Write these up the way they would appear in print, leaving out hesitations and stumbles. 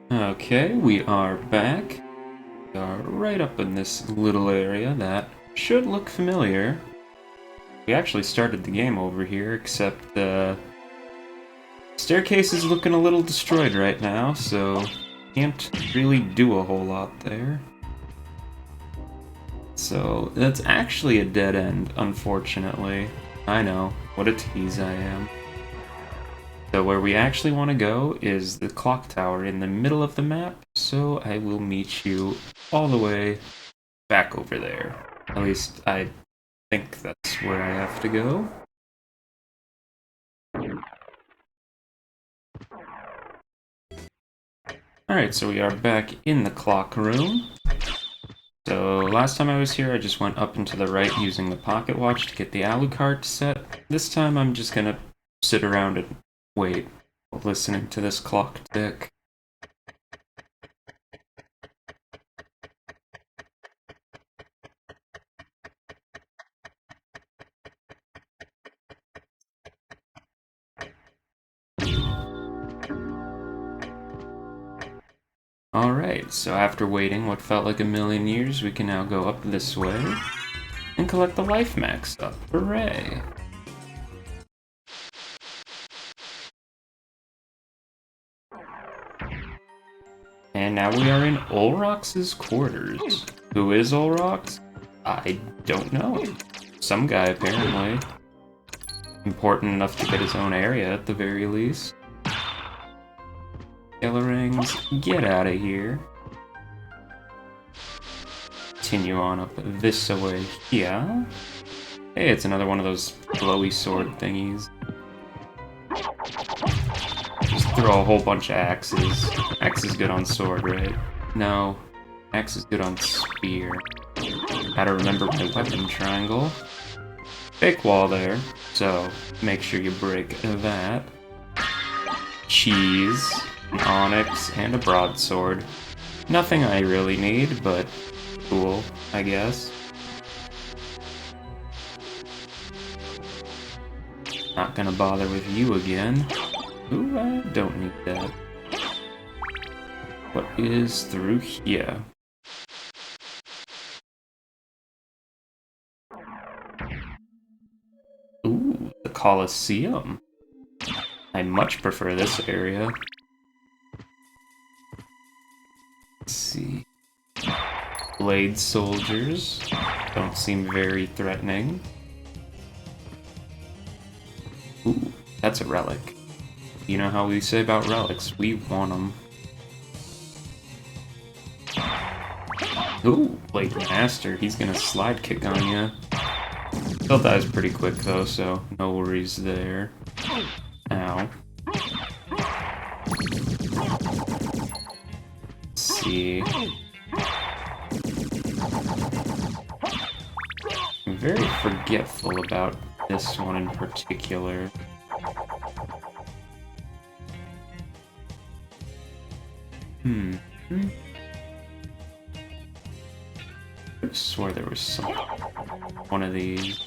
Okay, we are back. We are right up in this little area that should look familiar. We actually started the game over here, except the staircase is looking a little destroyed right now, so can't really do a whole lot there. So that's actually a dead end, unfortunately. I know, what a tease I am. So where we actually want to go is the clock tower in the middle of the map, so I will meet you all the way back over there. At least I think that's where I have to go. Alright, so we are back in the clock room. So last time I was here, I just went up and to the right using the pocket watch to get the Alucard set. This time I'm just gonna sit around and wait, listening to this clock tick. Alright, so after waiting what felt like a million years, we can now go up this way and collect the life max up. Hooray! And now we are in Olrox's quarters. Who is Olrox? I don't know. Some guy, apparently. Important enough to get his own area, at the very least. Rings, get out of here. Continue on up this way here. Hey, it's another one of those glowy sword thingies. Just throw a whole bunch of axes. Axe is good on sword, right? No. Axe is good on spear. Gotta remember my weapon triangle. Fake wall there, so make sure you break that. Cheese, an onyx, and a broadsword. Nothing I really need, but cool, I guess. Not gonna bother with you again. Ooh, I don't need that. What is through here? Ooh, the coliseum. I much prefer this area. Let's see. Blade soldiers. Don't seem very threatening. Ooh, that's a relic. You know how we say about relics, we want them. Ooh, Blade Master, he's gonna slide kick on ya. Still dies pretty quick though, so no worries there. Ow. Let's see. I'm very forgetful about this one in particular. I swore there was some one of these.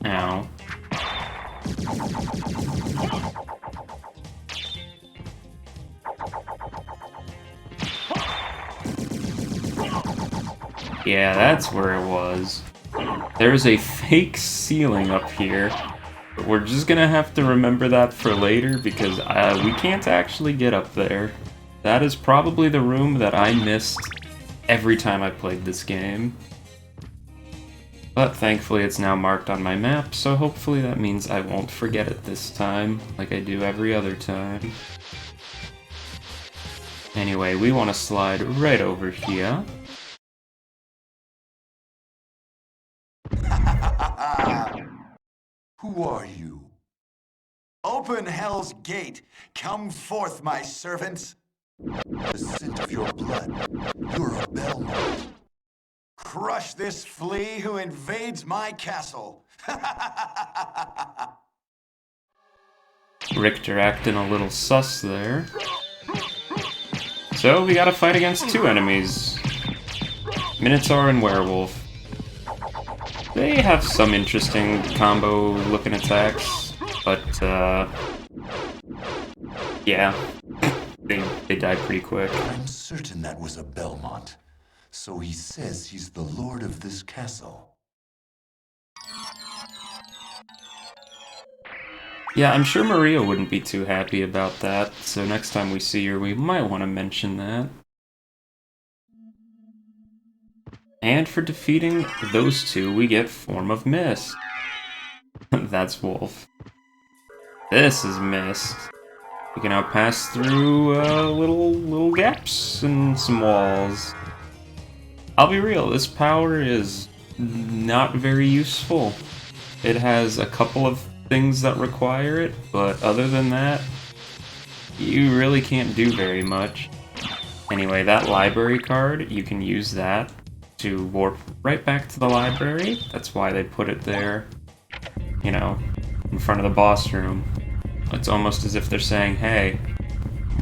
Ow. Yeah, that's where it was. There's a fake ceiling up here. But we're just gonna have to remember that for later because we can't actually get up there. That is probably the room that I missed every time I played this game. But thankfully it's now marked on my map, so hopefully that means I won't forget it this time, like I do every other time. Anyway, we want to slide right over here. Who are you? Open Hell's Gate! Come forth, my servants! The scent of your blood. You're a Belmont. Crush this flea who invades my castle! Richter acting a little sus there. So we gotta fight against two enemies. Minotaur and Werewolf. They have some interesting combo-looking attacks, but, yeah. They die pretty quick. I'm certain that was a Belmont. So he says he's the lord of this castle. Yeah, I'm sure Maria wouldn't be too happy about that, so next time we see her, we might want to mention that. And for defeating those two, we get Form of Mist. That's Wolf. This is Mist. We can now pass through little gaps and some walls. I'll be real, this power is not very useful. It has a couple of things that require it, but other than that, you really can't do very much. Anyway, that library card, you can use that to warp right back to the library. That's why they put it there, you know, in front of the boss room. It's almost as if they're saying, hey,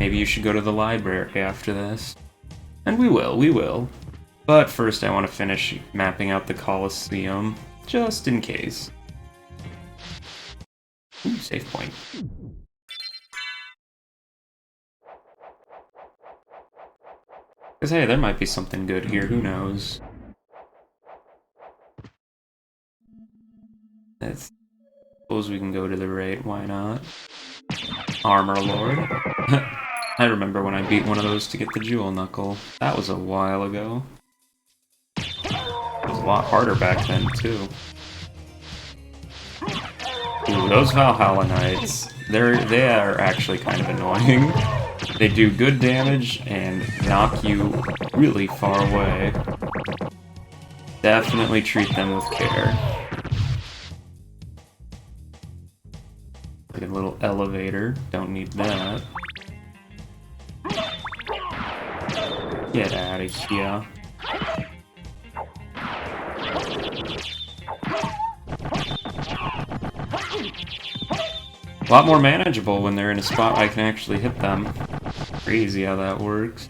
maybe you should go to the library after this. And we will. But first I want to finish mapping out the coliseum, just in case. Ooh, save point. Because hey, there might be something good here, who knows? Let's suppose we can go to the right, why not? Armor Lord. I remember when I beat one of those to get the Jewel Knuckle. That was a while ago. It was a lot harder back then, too. Ooh, those Valhalla Knights, they are actually kind of annoying. They do good damage and knock you really far away. Definitely treat them with care. Like a little elevator, don't need that. Get out of here. A lot more manageable when they're in a spot I can actually hit them. Crazy how that works.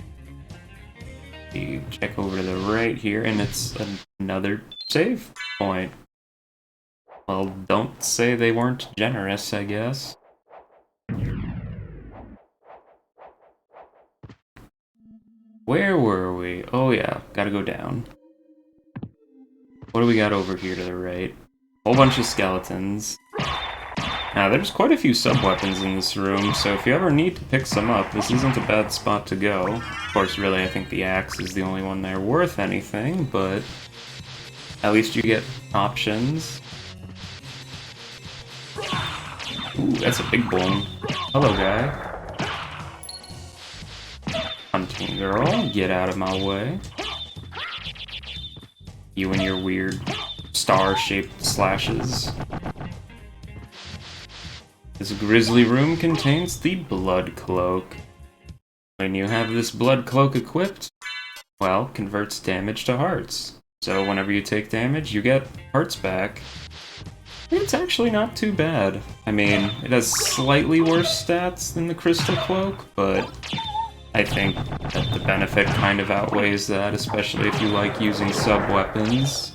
You check over to the right here, and it's another save point. Well, don't say they weren't generous, I guess. Where were we? Oh yeah, gotta go down. What do we got over here to the right? Whole bunch of skeletons. Now, there's quite a few sub-weapons in this room, so if you ever need to pick some up, this isn't a bad spot to go. Of course, really, I think the axe is the only one there worth anything, but at least you get options. Ooh, that's a big one. Hello, guy. Hunting girl, get out of my way. You and your weird star-shaped slashes. This grisly room contains the Blood Cloak. When you have this Blood Cloak equipped, well, converts damage to hearts. So whenever you take damage, you get hearts back. It's actually not too bad. I mean, it has slightly worse stats than the Crystal Cloak, but I think that the benefit kind of outweighs that, especially if you like using sub-weapons.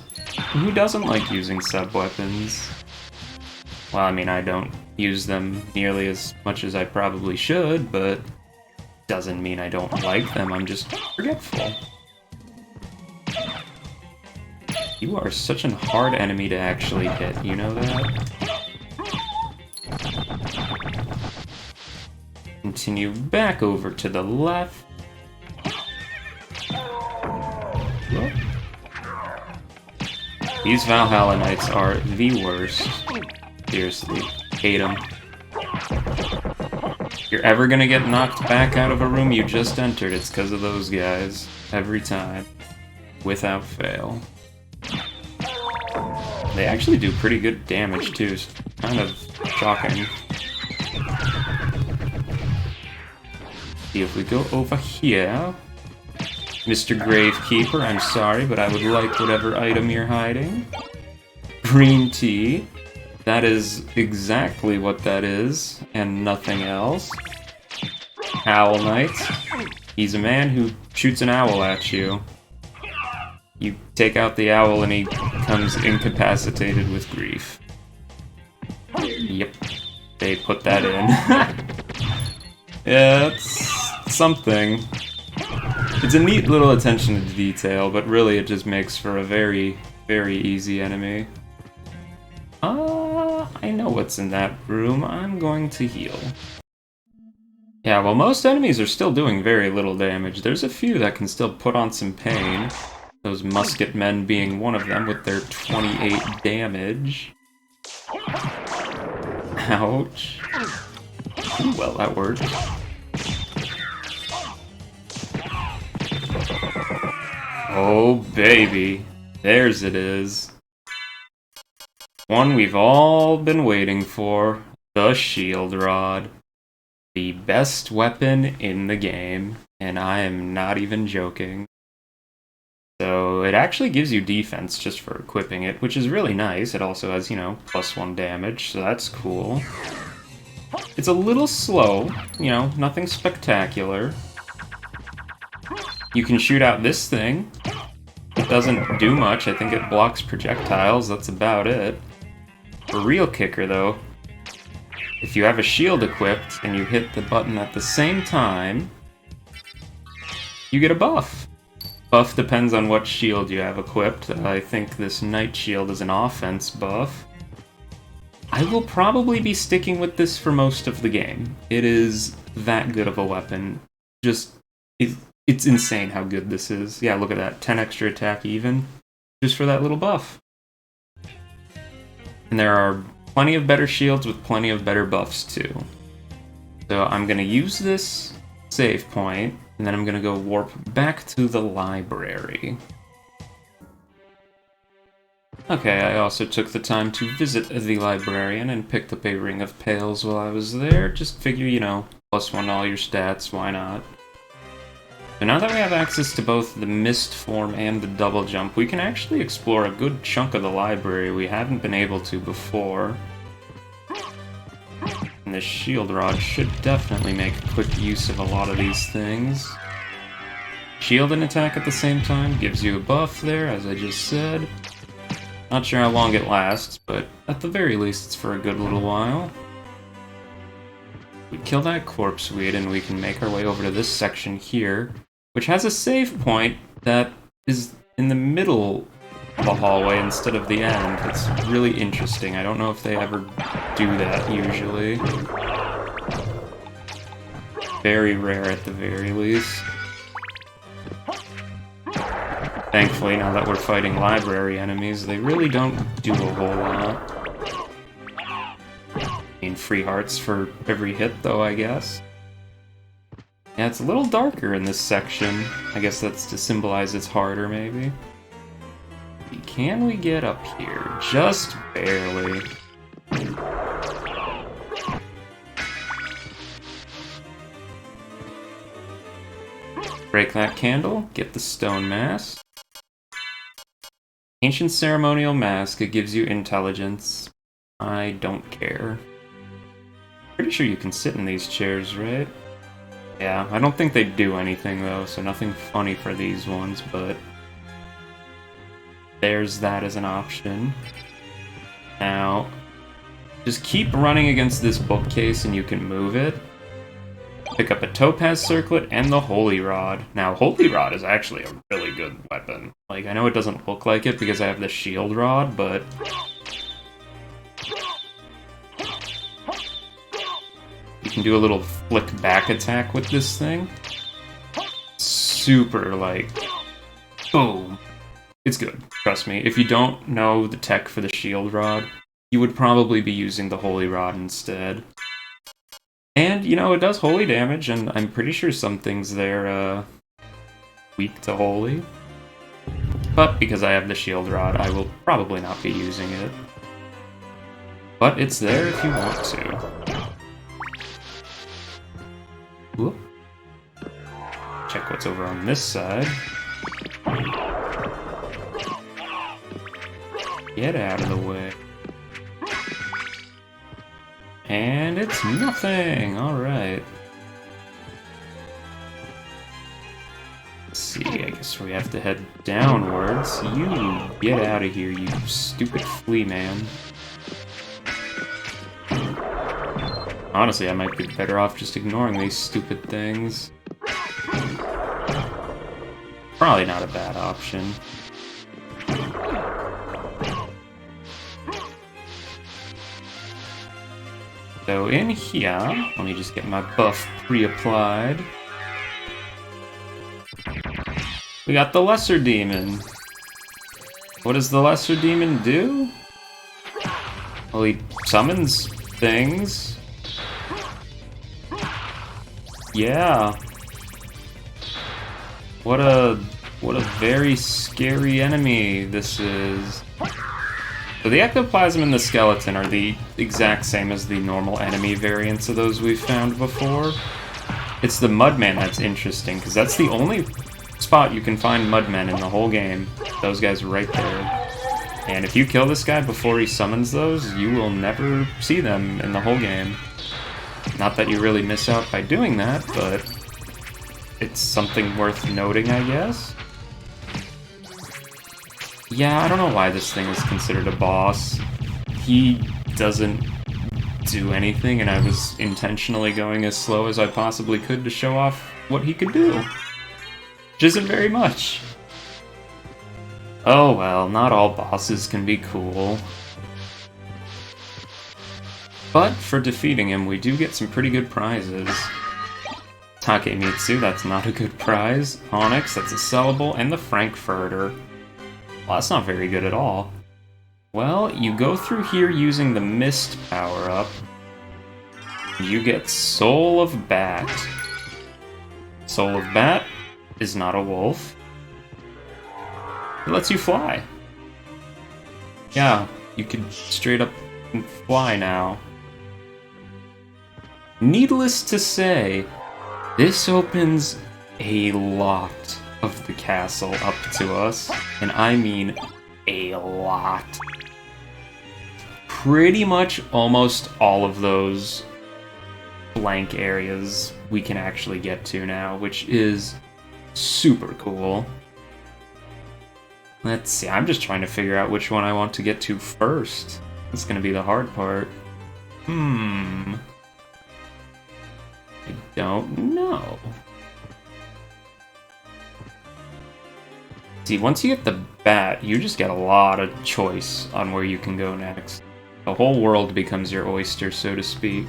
Who doesn't like using sub-weapons? Well, I mean, I don't use them nearly as much as I probably should, but doesn't mean I don't like them, I'm just forgetful. You are such a hard enemy to actually hit, you know that? Continue back over to the left. Whoop. These Valhalla Knights are the worst. Seriously, hate them. If you're ever gonna get knocked back out of a room you just entered, it's because of those guys. Every time. Without fail. They actually do pretty good damage too, so kind of shocking. See if we go over here. Mr. Gravekeeper, I'm sorry, but I would like whatever item you're hiding. Green tea. That is exactly what that is, and nothing else. Owl Knight. He's a man who shoots an owl at you. You take out the owl and he becomes incapacitated with grief. Yep, they put that in. Yeah, it's something. It's a neat little attention to detail, but really it just makes for a very, very easy enemy. I know what's in that room. I'm going to heal. Yeah, well, most enemies are still doing very little damage. There's a few that can still put on some pain. Those musket men being one of them with their 28 damage. Ouch. Well, that worked. Oh, baby. There's it is. One we've all been waiting for. The shield rod. The best weapon in the game. And I am not even joking. So it actually gives you defense just for equipping it, which is really nice. It also has, you know, +1 damage, so that's cool. It's a little slow, you know, nothing spectacular. You can shoot out this thing. It doesn't do much. I think it blocks projectiles. That's about it. A real kicker, though, if you have a shield equipped and you hit the button at the same time, you get a buff. Buff depends on what shield you have equipped. I think this Knight Shield is an offense buff. I will probably be sticking with this for most of the game. It is that good of a weapon. Just, it's insane how good this is. Yeah, look at that. 10 extra attack even. Just for that little buff. And there are plenty of better shields with plenty of better buffs too. So I'm going to use this save point, and then I'm going to go warp back to the library. Okay, I also took the time to visit the librarian and picked up a Ring of Pails while I was there. Just figure, you know, +1 to all your stats, why not? So now that we have access to both the mist form and the double jump, we can actually explore a good chunk of the library we haven't been able to before. And this shield rod should definitely make quick use of a lot of these things. Shield and attack at the same time gives you a buff there, as I just said. Not sure how long it lasts, but at the very least it's for a good little while. We kill that corpse weed and we can make our way over to this section here, which has a save point that is in the middle of the hallway instead of the end. It's really interesting. I don't know if they ever do that usually. Very rare at the very least. Thankfully, now that we're fighting library enemies, they really don't do a whole lot. I mean, free hearts for every hit, though, I guess. Yeah, it's a little darker in this section. I guess that's to symbolize it's harder, maybe. Can we get up here? Just barely. Break that candle, get the stone mask. Ancient ceremonial mask, it gives you intelligence. I don't care. Pretty sure you can sit in these chairs, right? Yeah, I don't think they do anything though, so nothing funny for these ones, but there's that as an option. Now, just keep running against this bookcase and you can move it. Pick up a topaz circlet and the holy rod. Now, holy rod is actually a really good weapon. Like, I know it doesn't look like it because I have the shield rod, but you can do a little flick back attack with this thing. Super, like, boom. It's good, trust me. If you don't know the tech for the shield rod, you would probably be using the holy rod instead. And, you know, it does holy damage, and I'm pretty sure some things there, weak to holy. But because I have the shield rod, I will probably not be using it. But it's there if you want to. Whoop. Check what's over on this side. Get out of the way. And it's nothing! Alright. Let's see, I guess we have to head downwards. You get out of here, you stupid flea man. Honestly, I might be better off just ignoring these stupid things. Probably not a bad option. So in here, let me just get my buff pre-applied. We got the Lesser Demon. What does the Lesser Demon do? Well, he summons things. Yeah. What a very scary enemy this is. So the ectoplasm and the skeleton are the exact same as the normal enemy variants of those we've found before. It's the Mudman that's interesting, because that's the only spot you can find Mudmen in the whole game. Those guys right there. And if you kill this guy before he summons those, you will never see them in the whole game. Not that you really miss out by doing that, but it's something worth noting, I guess. Yeah, I don't know why this thing is considered a boss. He doesn't do anything, and I was intentionally going as slow as I possibly could to show off what he could do. Which isn't very much. Oh well, not all bosses can be cool. But for defeating him, we do get some pretty good prizes. Takemitsu, that's not a good prize. Onyx, that's a sellable, and the Frankfurter. Well, that's not very good at all. Well, you go through here using the Mist power-up. You get Soul of Bat. Soul of Bat is not a wolf. It lets you fly. Yeah, you can straight up fly now. Needless to say, this opens a lot of the castle up to us, and I mean a lot. Pretty much almost all of those blank areas we can actually get to now, which is super cool. Let's see, I'm just trying to figure out which one I want to get to first. It's gonna be the hard part. I don't know. See, once you get the bat, you just get a lot of choice on where you can go next. The whole world becomes your oyster, so to speak.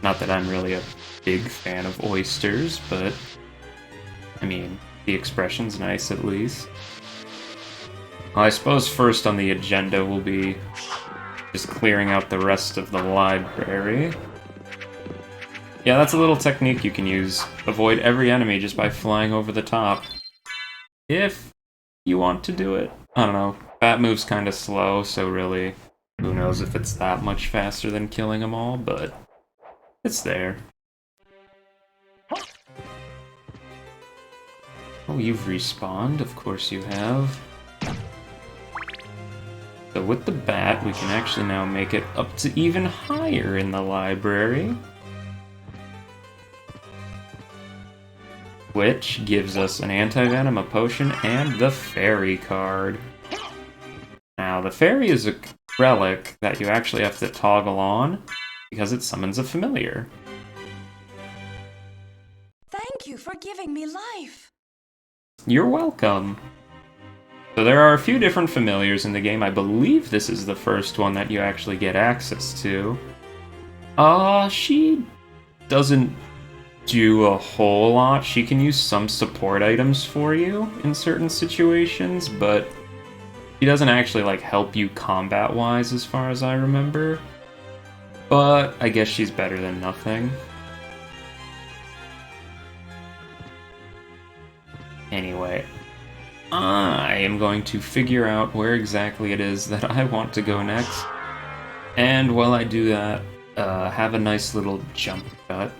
Not that I'm really a big fan of oysters, but I mean, the expression's nice at least. Well, I suppose first on the agenda will be just clearing out the rest of the library. Yeah, that's a little technique you can use. Avoid every enemy just by flying over the top. If you want to do it. I don't know. Bat move's kind of slow, so really, who knows if it's that much faster than killing them all, but it's there. Oh, you've respawned. Of course you have. So with the bat, we can actually now make it up to even higher in the library. Which gives us an anti-venom, a potion, and the fairy card. Now, the fairy is a relic that you actually have to toggle on because it summons a familiar. Thank you for giving me life. You're welcome. So there are a few different familiars in the game. I believe this is the first one that you actually get access to. She doesn't do a whole lot. She can use some support items for you in certain situations, but she doesn't actually like help you combat-wise as far as I remember. But I guess she's better than nothing. Anyway, I am going to figure out where exactly it is that I want to go next. And while I do that, have a nice little jump cut.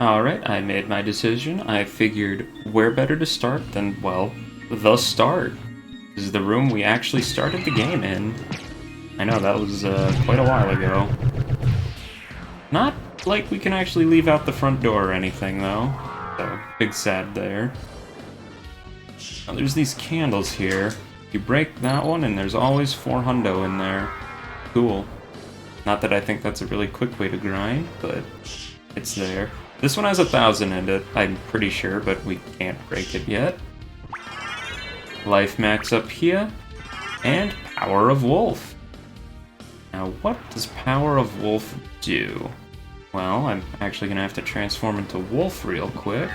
Alright, I made my decision. I figured where better to start than, well, the start. This is the room we actually started the game in. I know, that was quite a while ago. Not like we can actually leave out the front door or anything, though. So, big sad there. Now, there's these candles here. You break that one, and there's always 4 hundo in there. Cool. Not that I think that's a really quick way to grind, but it's there. This one has 1,000 in it, I'm pretty sure, but we can't break it yet. Life max up here, and Power of Wolf. Now, what does Power of Wolf do? Well, I'm actually gonna have to transform into Wolf real quick.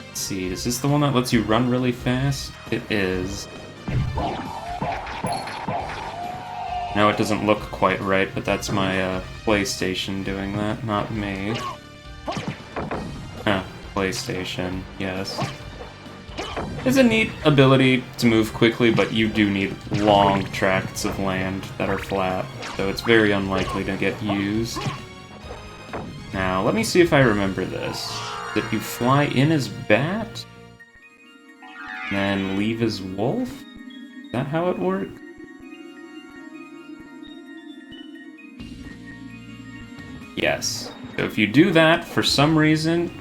Let's see, is this the one that lets you run really fast? It is. No, it doesn't look quite right, but that's my PlayStation doing that, not me. PlayStation, yes. It's a neat ability to move quickly, but you do need long tracts of land that are flat, so it's very unlikely to get used. Now, let me see if I remember this. That you fly in as bat, and then leave as wolf? Is that how it works? Yes. So if you do that, for some reason,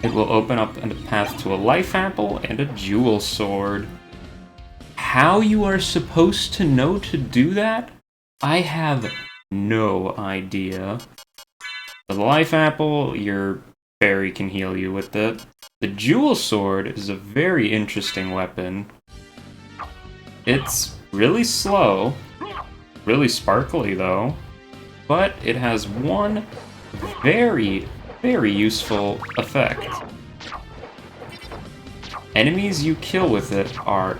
it will open up a path to a life apple and a jewel sword. How you are supposed to know to do that? I have no idea. The life apple, your fairy can heal you with it. The jewel sword is a very interesting weapon. It's really slow, really sparkly though, but it has one very, very useful effect. Enemies you kill with it are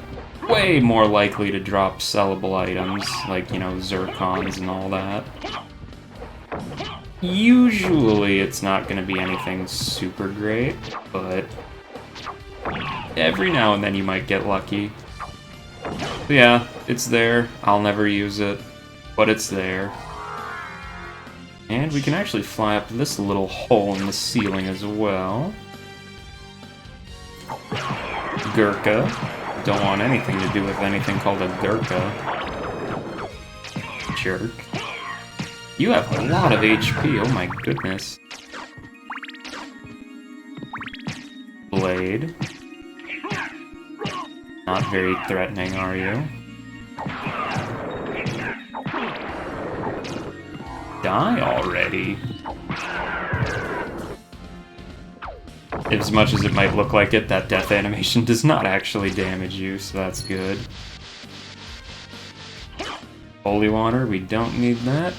way more likely to drop sellable items, like, you know, zircons and all that. Usually it's not going to be anything super great, but every now and then you might get lucky. But yeah, it's there. I'll never use it, but it's there. And we can actually fly up this little hole in the ceiling as well. Gurkha. Don't want anything to do with anything called a Gurkha. Jerk. You have a lot of HP, oh my goodness. Blade. Not very threatening, are you? Die already. As much as it might look like it, that death animation does not actually damage you, so that's good. Holy water, we don't need that.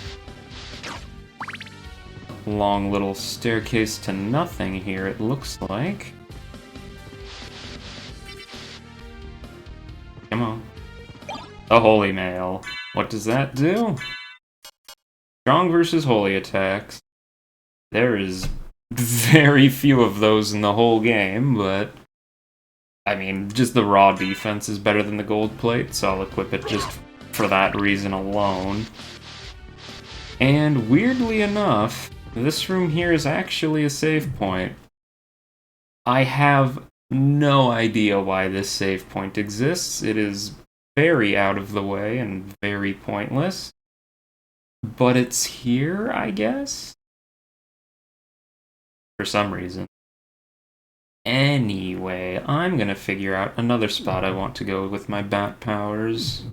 Long little staircase to nothing here, it looks like. Come on. The Holy Mail. What does that do? Strong versus holy attacks. There is very few of those in the whole game, but I mean, just the raw defense is better than the gold plate, so I'll equip it just for that reason alone. And weirdly enough, this room here is actually a save point. I have no idea why this save point exists. It is very out of the way and very pointless. But it's here, I guess? For some reason. Anyway, I'm gonna figure out another spot I want to go with my bat powers.